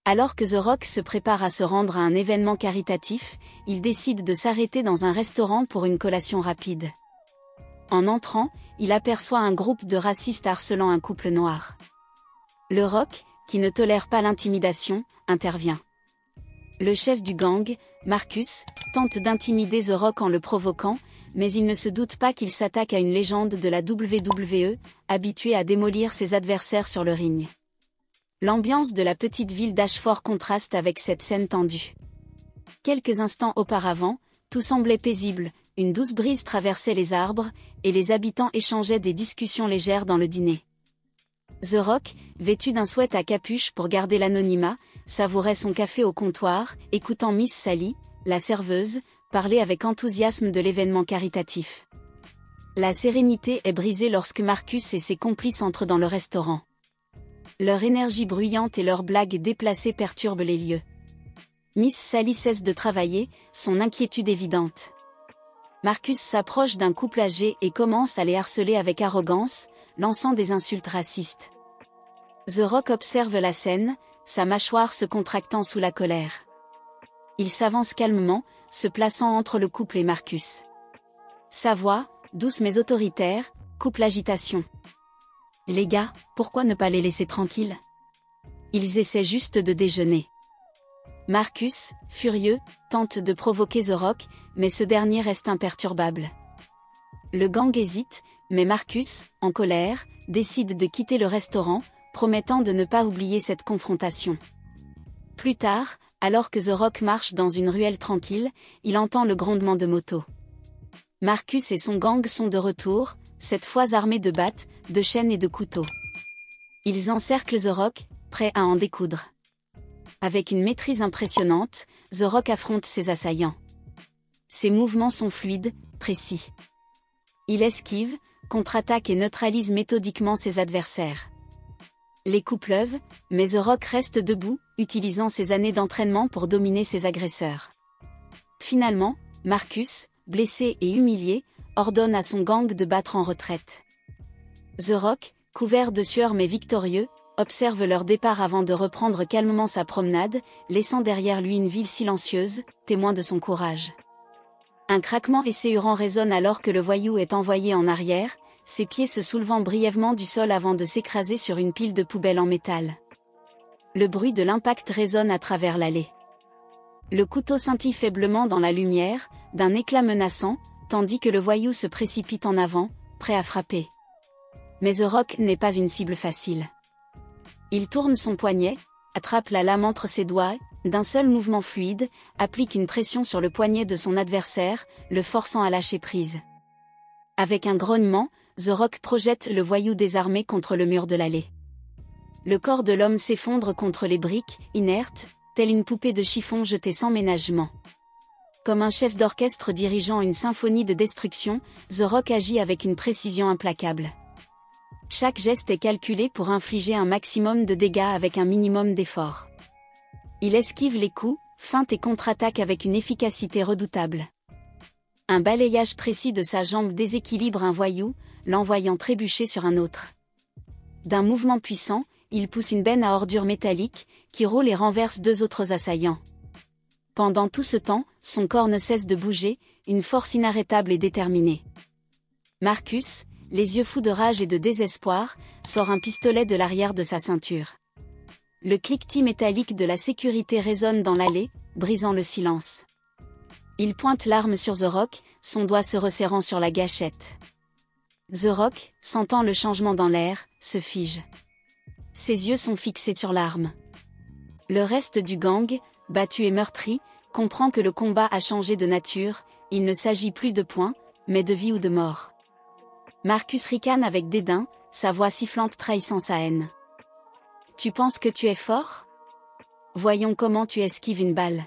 Alors que The Rock se prépare à se rendre à un événement caritatif, il décide de s'arrêter dans un restaurant pour une collation rapide. En entrant, il aperçoit un groupe de racistes harcelant un couple noir. Le Rock, qui ne tolère pas l'intimidation, intervient. Le chef du gang, Marcus, tente d'intimider The Rock en le provoquant, mais il ne se doute pas qu'il s'attaque à une légende de la WWE, habitué à démolir ses adversaires sur le ring. L'ambiance de la petite ville d'Ashford contraste avec cette scène tendue. Quelques instants auparavant, tout semblait paisible, une douce brise traversait les arbres, et les habitants échangeaient des discussions légères dans le dîner. The Rock, vêtu d'un sweat à capuche pour garder l'anonymat, savourait son café au comptoir, écoutant Miss Sally, la serveuse, parler avec enthousiasme de l'événement caritatif. La sérénité est brisée lorsque Marcus et ses complices entrent dans le restaurant. Leur énergie bruyante et leurs blagues déplacées perturbent les lieux. Miss Sally cesse de travailler, son inquiétude évidente. Marcus s'approche d'un couple âgé et commence à les harceler avec arrogance, lançant des insultes racistes. The Rock observe la scène, sa mâchoire se contractant sous la colère. Il s'avance calmement, se plaçant entre le couple et Marcus. Sa voix, douce mais autoritaire, coupe l'agitation. « Les gars, pourquoi ne pas les laisser tranquilles? Ils essaient juste de déjeuner. » Marcus, furieux, tente de provoquer The Rock, mais ce dernier reste imperturbable. Le gang hésite, mais Marcus, en colère, décide de quitter le restaurant, promettant de ne pas oublier cette confrontation. Plus tard, alors que The Rock marche dans une ruelle tranquille, il entend le grondement de moto. Marcus et son gang sont de retour, cette fois armés de battes, de chaînes et de couteaux. Ils encerclent The Rock, prêts à en découdre. Avec une maîtrise impressionnante, The Rock affronte ses assaillants. Ses mouvements sont fluides, précis. Il esquive, contre-attaque et neutralise méthodiquement ses adversaires. Les coups pleuvent, mais The Rock reste debout, utilisant ses années d'entraînement pour dominer ses agresseurs. Finalement, Marcus, blessé et humilié, ordonne à son gang de battre en retraite. The Rock, couvert de sueur mais victorieux, observe leur départ avant de reprendre calmement sa promenade, laissant derrière lui une ville silencieuse, témoin de son courage. Un craquement esséurant résonne alors que le voyou est envoyé en arrière, ses pieds se soulevant brièvement du sol avant de s'écraser sur une pile de poubelles en métal. Le bruit de l'impact résonne à travers l'allée. Le couteau scintille faiblement dans la lumière, d'un éclat menaçant, tandis que le voyou se précipite en avant, prêt à frapper. Mais The Rock n'est pas une cible facile. Il tourne son poignet, attrape la lame entre ses doigts, d'un seul mouvement fluide, applique une pression sur le poignet de son adversaire, le forçant à lâcher prise. Avec un grognement, The Rock projette le voyou désarmé contre le mur de l'allée. Le corps de l'homme s'effondre contre les briques, inerte, telle une poupée de chiffon jetée sans ménagement. Comme un chef d'orchestre dirigeant une symphonie de destruction, The Rock agit avec une précision implacable. Chaque geste est calculé pour infliger un maximum de dégâts avec un minimum d'effort. Il esquive les coups, feinte et contre-attaque avec une efficacité redoutable. Un balayage précis de sa jambe déséquilibre un voyou, l'envoyant trébucher sur un autre. D'un mouvement puissant, il pousse une benne à ordures métalliques, qui roule et renverse deux autres assaillants. Pendant tout ce temps, son corps ne cesse de bouger, une force inarrêtable et déterminée. Marcus, les yeux fous de rage et de désespoir, sort un pistolet de l'arrière de sa ceinture. Le cliquetis métallique de la sécurité résonne dans l'allée, brisant le silence. Il pointe l'arme sur The Rock, son doigt se resserrant sur la gâchette. The Rock, sentant le changement dans l'air, se fige. Ses yeux sont fixés sur l'arme. Le reste du gang, battu et meurtri, comprend que le combat a changé de nature, il ne s'agit plus de points, mais de vie ou de mort. Marcus ricane avec dédain, sa voix sifflante trahissant sa haine. « Tu penses que tu es fort? Voyons comment tu esquives une balle. »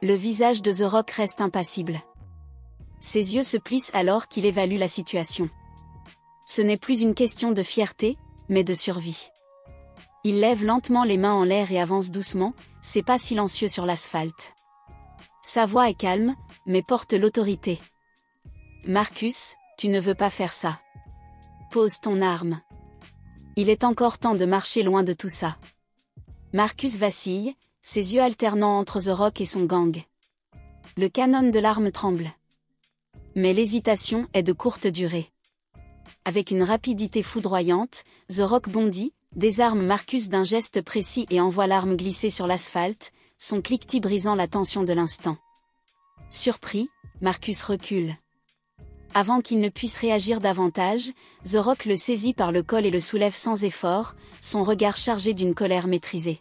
Le visage de The Rock reste impassible. Ses yeux se plissent alors qu'il évalue la situation. Ce n'est plus une question de fierté, mais de survie. Il lève lentement les mains en l'air et avance doucement, ses pas silencieux sur l'asphalte. Sa voix est calme, mais porte l'autorité. « Marcus, tu ne veux pas faire ça. Pose ton arme. Il est encore temps de marcher loin de tout ça. » Marcus vacille, ses yeux alternant entre The Rock et son gang. Le canon de l'arme tremble. Mais l'hésitation est de courte durée. Avec une rapidité foudroyante, The Rock bondit, désarme Marcus d'un geste précis et envoie l'arme glisser sur l'asphalte, son cliquetis brisant la tension de l'instant. Surpris, Marcus recule. Avant qu'il ne puisse réagir davantage, The Rock le saisit par le col et le soulève sans effort, son regard chargé d'une colère maîtrisée.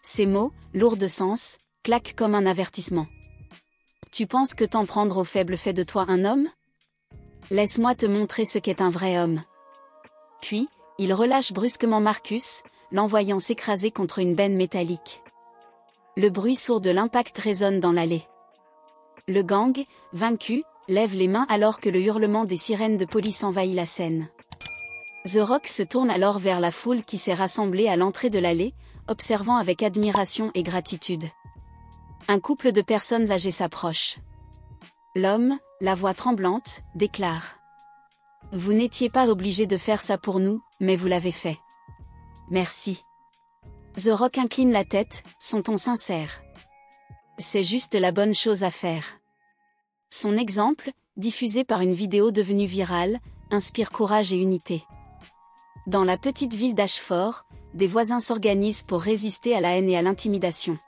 Ces mots, lourds de sens, claquent comme un avertissement. « Tu penses que t'en prendre au faible fait de toi un homme ? Laisse-moi te montrer ce qu'est un vrai homme. » Puis, il relâche brusquement Marcus, l'envoyant s'écraser contre une benne métallique. Le bruit sourd de l'impact résonne dans l'allée. Le gang, vaincu, lève les mains alors que le hurlement des sirènes de police envahit la scène. The Rock se tourne alors vers la foule qui s'est rassemblée à l'entrée de l'allée, observant avec admiration et gratitude. Un couple de personnes âgées s'approche. L'homme, la voix tremblante, déclare. « Vous n'étiez pas obligé de faire ça pour nous, mais vous l'avez fait. Merci. » The Rock incline la tête, son ton sincère. C'est juste la bonne chose à faire. Son exemple, diffusé par une vidéo devenue virale, inspire courage et unité. Dans la petite ville d'Ashford, des voisins s'organisent pour résister à la haine et à l'intimidation.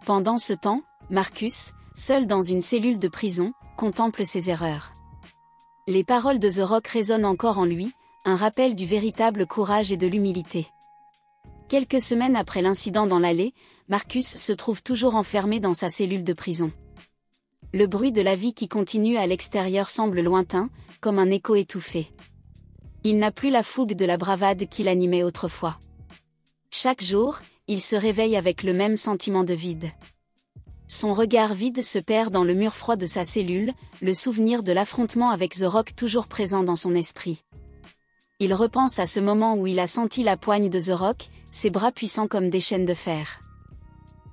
Pendant ce temps, Marcus, seul dans une cellule de prison, contemple ses erreurs. Les paroles de The Rock résonnent encore en lui, un rappel du véritable courage et de l'humilité. Quelques semaines après l'incident dans l'allée, Marcus se trouve toujours enfermé dans sa cellule de prison. Le bruit de la vie qui continue à l'extérieur semble lointain, comme un écho étouffé. Il n'a plus la fougue de la bravade qui l'animait autrefois. Chaque jour, il se réveille avec le même sentiment de vide. Son regard vide se perd dans le mur froid de sa cellule, le souvenir de l'affrontement avec The Rock toujours présent dans son esprit. Il repense à ce moment où il a senti la poigne de The Rock, ses bras puissants comme des chaînes de fer.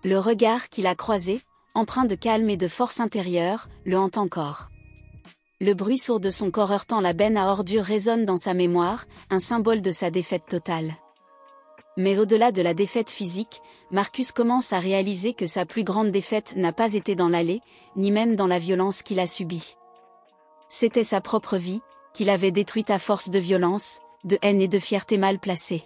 Le regard qu'il a croisé, empreint de calme et de force intérieure, le hante encore. Le bruit sourd de son corps heurtant la benne à ordures résonne dans sa mémoire, un symbole de sa défaite totale. Mais au-delà de la défaite physique, Marcus commence à réaliser que sa plus grande défaite n'a pas été dans l'allée, ni même dans la violence qu'il a subie. C'était sa propre vie, qu'il avait détruite à force de violence, de haine et de fierté mal placée.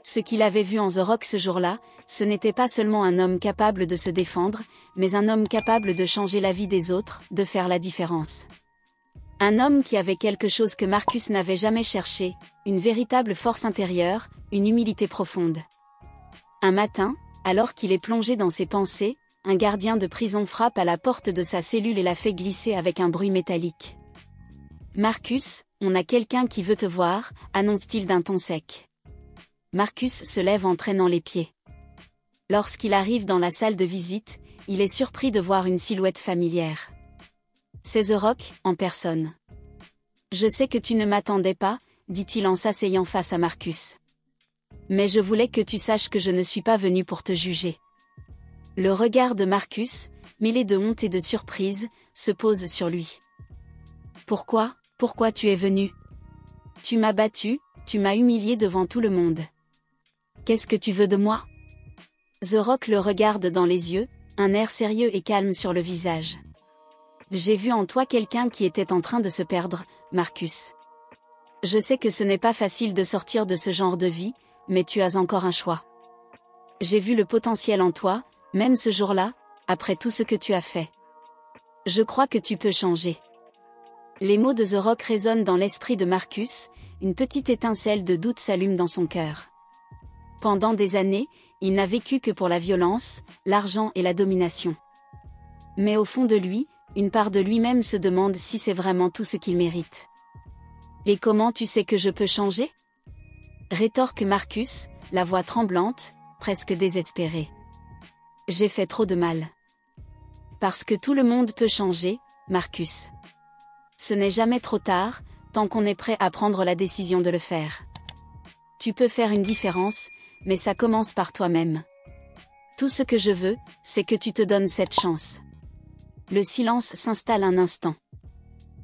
Ce qu'il avait vu en The Rock ce jour-là, ce n'était pas seulement un homme capable de se défendre, mais un homme capable de changer la vie des autres, de faire la différence. Un homme qui avait quelque chose que Marcus n'avait jamais cherché, une véritable force intérieure, une humilité profonde. Un matin, alors qu'il est plongé dans ses pensées, un gardien de prison frappe à la porte de sa cellule et la fait glisser avec un bruit métallique. « Marcus, on a quelqu'un qui veut te voir », annonce-t-il d'un ton sec. Marcus se lève en traînant les pieds. Lorsqu'il arrive dans la salle de visite, il est surpris de voir une silhouette familière. C'est The Rock, en personne. « Je sais que tu ne m'attendais pas », dit-il en s'asseyant face à Marcus. « Mais je voulais que tu saches que je ne suis pas venu pour te juger. » Le regard de Marcus, mêlé de honte et de surprise, se pose sur lui. « Pourquoi tu es venu ? Tu m'as battu, tu m'as humilié devant tout le monde. Qu'est-ce que tu veux de moi ? » The Rock le regarde dans les yeux, un air sérieux et calme sur le visage. « J'ai vu en toi quelqu'un qui était en train de se perdre, Marcus. Je sais que ce n'est pas facile de sortir de ce genre de vie, mais tu as encore un choix. J'ai vu le potentiel en toi, même ce jour-là, après tout ce que tu as fait. Je crois que tu peux changer. » Les mots de The Rock résonnent dans l'esprit de Marcus, une petite étincelle de doute s'allume dans son cœur. Pendant des années, il n'a vécu que pour la violence, l'argent et la domination. Mais au fond de lui, une part de lui-même se demande si c'est vraiment tout ce qu'il mérite. « Et comment tu sais que je peux changer ? » rétorque Marcus, la voix tremblante, presque désespérée. « J'ai fait trop de mal. » Parce que tout le monde peut changer, Marcus. Ce n'est jamais trop tard, tant qu'on est prêt à prendre la décision de le faire. Tu peux faire une différence, mais ça commence par toi-même. Tout ce que je veux, c'est que tu te donnes cette chance. Le silence s'installe un instant.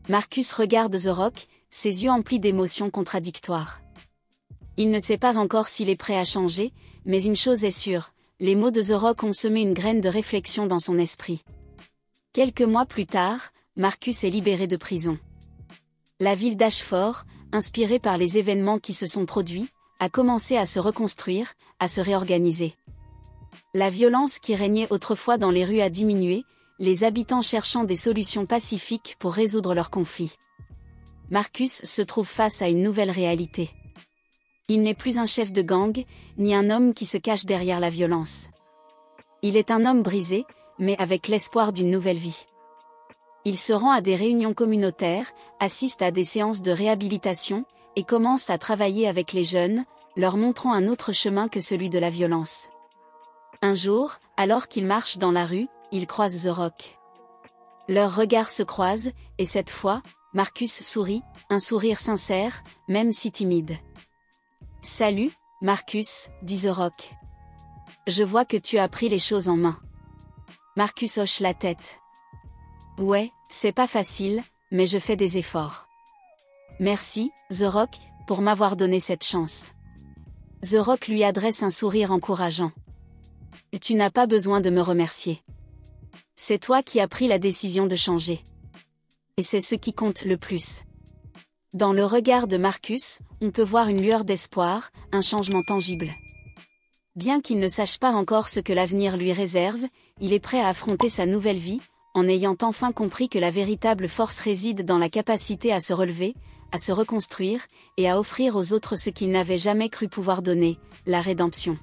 Marcus regarde The Rock, ses yeux emplis d'émotions contradictoires. Il ne sait pas encore s'il est prêt à changer, mais une chose est sûre, les mots de The Rock ont semé une graine de réflexion dans son esprit. Quelques mois plus tard, Marcus est libéré de prison. La ville d'Ashford, inspirée par les événements qui se sont produits, a commencé à se reconstruire, à se réorganiser. La violence qui régnait autrefois dans les rues a diminué, les habitants cherchant des solutions pacifiques pour résoudre leurs conflits. Marcus se trouve face à une nouvelle réalité. Il n'est plus un chef de gang, ni un homme qui se cache derrière la violence. Il est un homme brisé, mais avec l'espoir d'une nouvelle vie. Il se rend à des réunions communautaires, assiste à des séances de réhabilitation, et commence à travailler avec les jeunes, leur montrant un autre chemin que celui de la violence. Un jour, alors qu'il marche dans la rue, il croise The Rock. Leurs regards se croisent, et cette fois, Marcus sourit, un sourire sincère, même si timide. « Salut, Marcus, dit The Rock. Je vois que tu as pris les choses en main. » Marcus hoche la tête. « Ouais, c'est pas facile, mais je fais des efforts. » Merci, The Rock, pour m'avoir donné cette chance. The Rock lui adresse un sourire encourageant. « Tu n'as pas besoin de me remercier. C'est toi qui as pris la décision de changer. Et c'est ce qui compte le plus. » Dans le regard de Marcus, on peut voir une lueur d'espoir, un changement tangible. Bien qu'il ne sache pas encore ce que l'avenir lui réserve, il est prêt à affronter sa nouvelle vie, en ayant enfin compris que la véritable force réside dans la capacité à se relever, à se reconstruire, et à offrir aux autres ce qu'il n'avait jamais cru pouvoir donner, la rédemption.